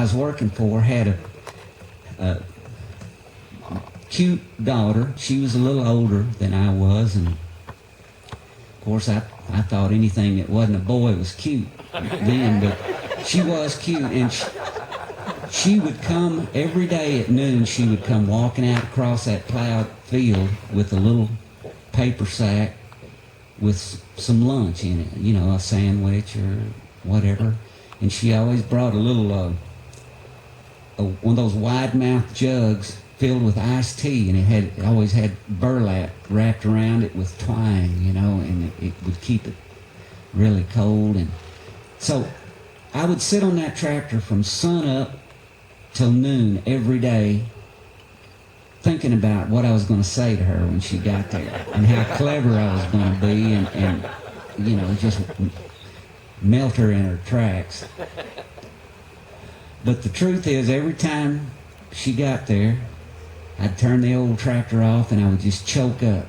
was working for had a cute daughter. She was a little older than I was, and of course I thought anything that wasn't a boy was cute then, but she was cute, and she would come every day at noon. She would come walking out across that plowed field with a little paper sack with some lunch in it, you know, a sandwich or whatever. And she always brought a little, one of those wide-mouthed jugs filled with iced tea, and it always had burlap wrapped around it with twine, you know, and it would keep it really cold. And so I would sit on that tractor from sun up till noon every day, thinking about what I was going to say to her when she got there, and how clever I was going to be, and you know, just melt her in her tracks. But the truth is, every time she got there, I'd turn the old tractor off and I would just choke up.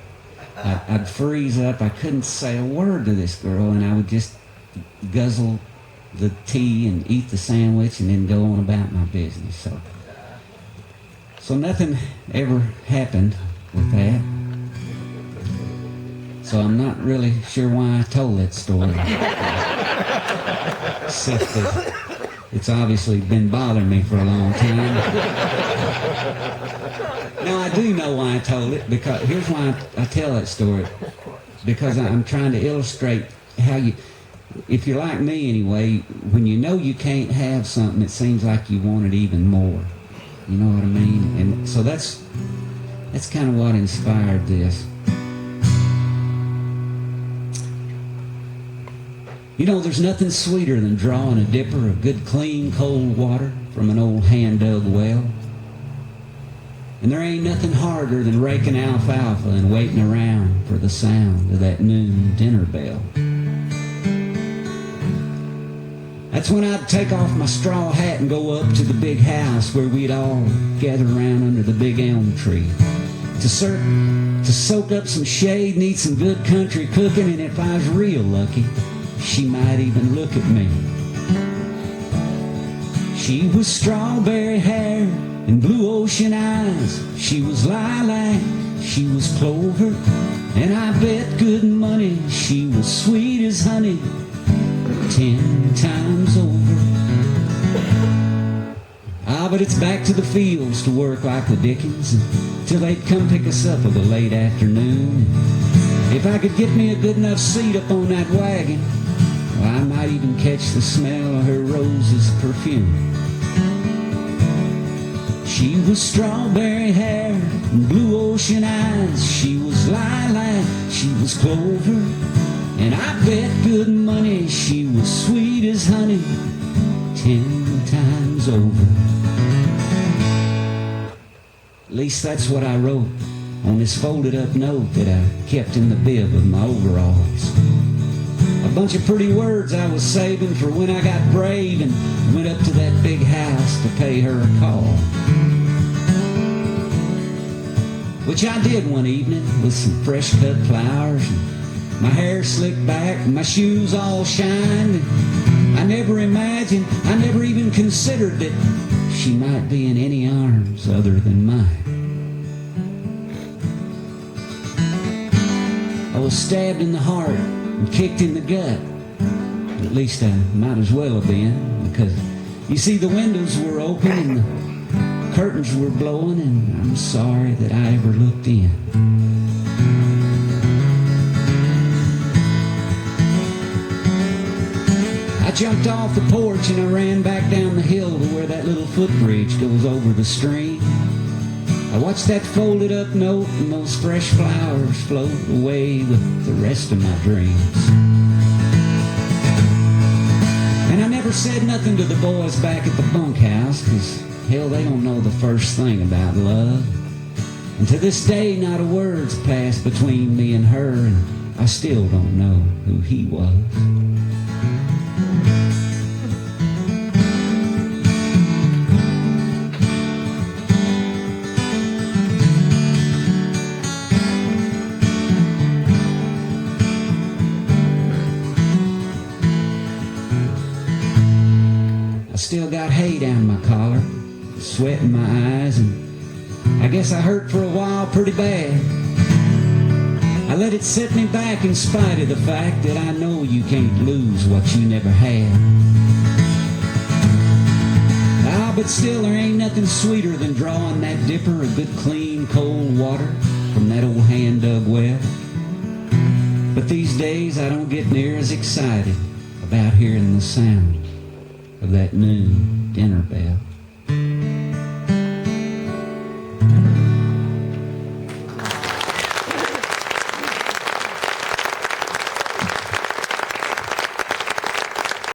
I'd freeze up. I couldn't say a word to this girl, and I would just guzzle the tea and eat the sandwich and then go on about my business. So nothing ever happened with that. So I'm not really sure why I told that story. Except that it's obviously been bothering me for a long time. Now I do know why I told it, because here's why I tell that story. Because I'm trying to illustrate how you, if you're like me anyway, when you know you can't have something, it seems like you want it even more. You know what I mean? And so that's kind of what inspired this. You know, there's nothing sweeter than drawing a dipper of good, clean, cold water from an old hand-dug well. And there ain't nothing harder than raking alfalfa and waiting around for the sound of that noon dinner bell. That's when I'd take off my straw hat and go up to the big house where we'd all gather around under the big elm tree to soak up some shade and eat some good country cooking, and if I was real lucky, she might even look at me. She was strawberry hair and blue ocean eyes. She was lilac, she was clover, and I bet good money she was sweet as honey 10 times over. But it's back to the fields to work like the Dickens till they'd come pick us up of a late afternoon. If I could get me a good enough seat up on that wagon, well, I might even catch the smell of her roses' perfume. She was strawberry hair and blue ocean eyes. She was lilac, she was clover, and I bet good money she was sweet as honey 10 times over. At least that's what I wrote on this folded up note that I kept in the bib of my overalls. A bunch of pretty words I was saving for when I got brave and went up to that big house to pay her a call. Which I did one evening with some fresh cut flowers, and my hair slicked back and my shoes all shined. And I never imagined, I never even considered that she might be in any arms other than mine. I was stabbed in the heart and kicked in the gut. At least I might as well have been, because you see the windows were open and the curtains were blowing, and I'm sorry that I ever looked in. I jumped off the porch and I ran back down the hill to where that little footbridge goes over the stream. I watched that folded up note and those fresh flowers float away with the rest of my dreams. And I never said nothing to the boys back at the bunkhouse, because hell, they don't know the first thing about love. And to this day, not a word's passed between me and her, and I still don't know who he was. I still got hay down my my collar, sweat in my eyes, and I guess I hurt for a while pretty bad. I let it set me back in spite of the fact that I know you can't lose what you never had. Ah, but still there ain't nothing sweeter than drawing that dipper of good clean cold water from that old hand-dug well. But these days I don't get near as excited about hearing the sound of that noon dinner bell.